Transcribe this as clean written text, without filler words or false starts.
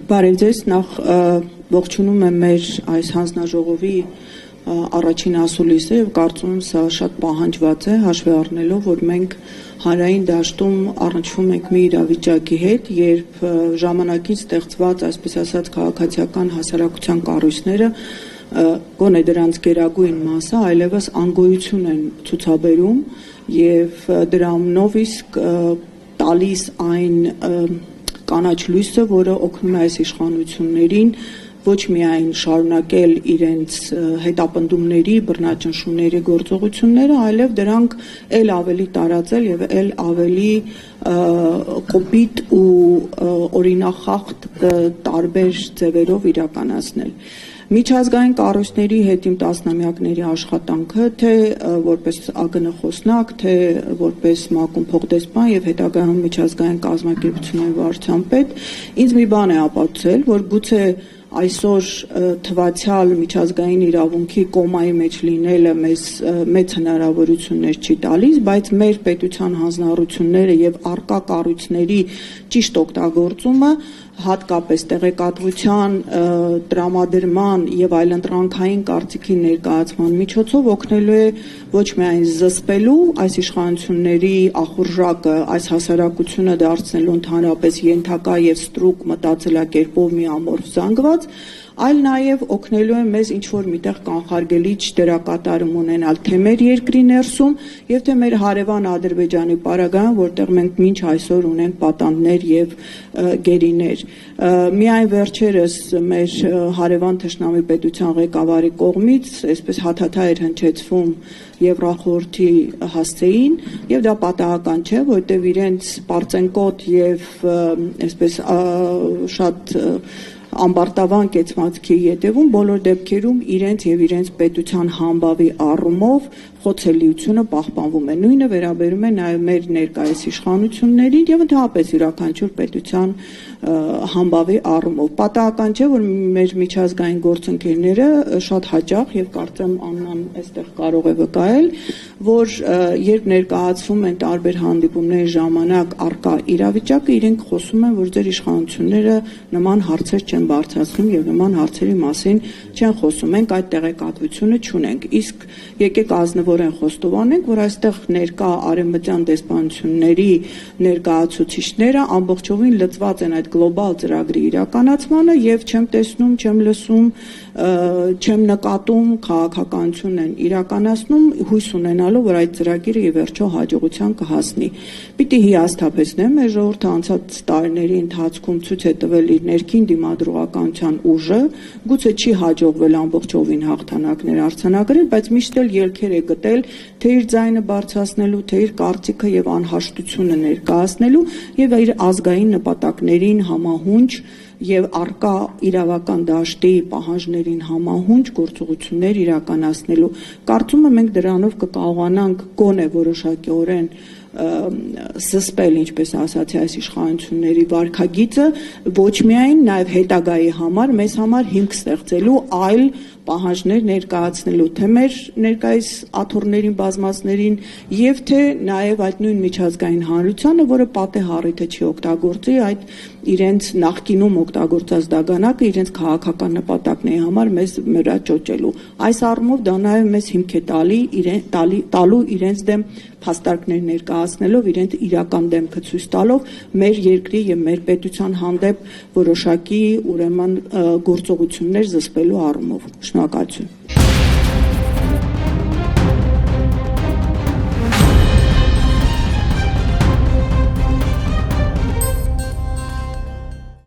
Բարև ձեզ, նախ ողջունում եմ մեր այս հանձնաժողովի առաջին ասուլիսը եւ կարծում եմ սա շատ պահանջված է հաշվի առնելով, որ մենք հանրային դաշտում առնչվում ենք մի իրավիճակի հետ, երբ ժամանակից ստեղծված, այսպես ասած, քաղաքացիական հասարակության կառույցները գոնե դրանց գերագույն մասը այլևս անգոյություն են ցուցաբերում եւ դրանով իսկ տալիս այն կանաչ լույսը, որը օգնում է այս իշխանություններին ոչ միայն շարունակել իրենց հետապնդումների, բռնաճնշումների գործողությունները, այլև դրանք ել ավելի տարածել եւ ել ավելի կոպիտ ու օրինախախտ տարբեր ձևերով իրականացնել։ Միջազգային կառույցների հետ իմ տասնամյակների աշխատանքը, թե որպես ԱԳՆ խոսնակ, թե որպես ՄԱԿ-ում փոխդեսպան եւ հետագայում միջազգային կազմակերպությունների վարչության պետ, ինձ մի բան է ապացուցել, որ գուցե այսօր թվացյալ միջազգային իրավունքի կոմայի մեջ լինելը մեծ հնարավորություններ չի տալիս, բայց մեր պետության հանձնառությունները եւ առկա կառույցների ճիշտ օգտագործումը հատկապես տեղեկատվության տրամադրման եւ այլընտրանքային կարծիքի ներկայացման միջոցով օգնելու է ոչ միայն զսպելու այս իշխանությունների ախորժակը, այս հասարակությունը դարձնելու ընդհանրապես ենթակա եւ ստրուկ մտածելակերպով մի ամորֆ զանգված, այլ նաեւ օգնելու է մեզ ինչ-որ միտեղ կանխարգելիչ դերակատարում ունենալ թե մեր երկրի ներսում եւ թե մեր հարևան Ադրբեջանի պարագայում, որտեղ մենք մինչ այսօր ունենք պատանդներ եւ գերիներ։ Միայն վերջերս մեր հարևան թշնամի պետության ղեկավարի կողմից այսպես հաթաթա էր հնչեցվում Եվրախորհրդի հասցեին եւ դա պատահական չէ, որտեղ իրենց պարծենկոտ եւ այսպես շատ ամբարտավան կեցվածքի ետևում բոլոր դեպքերում իրենց եւ իրենց պետության համբավի առումով խոցելիությունը պահպանվում է։ Նույնը վերաբերում է նաեւ մեր ներկայիս իշխանություններին եւ ընդհանրապես յուրաքանչյուր պետության համբավի առումով։ Պատահական չէ, որ մեր միջազգային գործընկերները շատ հաճախ եւ կարծեմ Աննան այստեղ կարող է վկայել, որ երբ ներկայացվում են տարբեր հանդիպումների ժամանակ առկա իրավիճակը, իրենք խոսում են, որ ձեր իշխանությունները նման հարցեր չեն բարձրացնում եւ նման հարցերի մասին չեն խոսում։ Մենք այդ տեղեկատվությունը չունենք։ Իսկ եկեք ազնվորեն խոստովանենք, որ այստեղ ներկա արևմտյան դեսպանությունների ներկայացուցիչները ամբողջովին լծված են այդ գլոբալ ծրագրի իրականացմանը եւ չեմ տեսնում, չեմ լսում, չեմ նկատում քաղաքականություն են իրականացնում հույս ունենալով, որ այդ ծրագիրը ի վերջո հաջողության կհասնի։ Պիտի հիասթափեցնեմ, մեր ժողովուրդը անցած տարիների ընթացքում ցույց է տվել իր ներքին դիմադրողականության ուժը, գուցե չի հաջողվել ամբողջովին հաղթանակներ արձանագրել, բայց միշտ էլ ելքեր է գտել թե իր ձայնը բարձրացնելու, թե իր կարծիքը եւ անհաշտությունը ներկայացնելու եւ իր ազգային նպատակներին համահունչ եւ առկա իրավական դաշտի պահանջներին համահունչ գործողություններ իրականացնելու։ Կարծում եմ մենք դրանով կկարողանանք գոնե որոշակիորեն զսպել, ինչպես ասացի, այս իշխանությունների վարքագիծը, ոչ միայն նաեւ հետագայի համար, մեզ համար հիմք ստեղծելու այլ պահանջներ ներկայացնելու թե մեր ներկայիս աթոռներին բազմածներին եւ թե նաեւ այդ նույն միջազգային հանրությանը, որը պատե հառիթը չի օգտագործի այդ իրենց նախկինում օգտագործած դագանակը իրենց քաղաքական նպատակների համար մեզ վրա ճոճելու։ Այս առումով դա նաեւ մեզ հիմք է տալու իրենց դեմ փաստարկներ ներկայացնելով, իրենց իրական դեմքը ցույց տալով մեր երկրի եւ մեր պետության հանդեպ որոշակի ուրեմն գործողություններ զսպելու առումով։ Շնորհակալություն։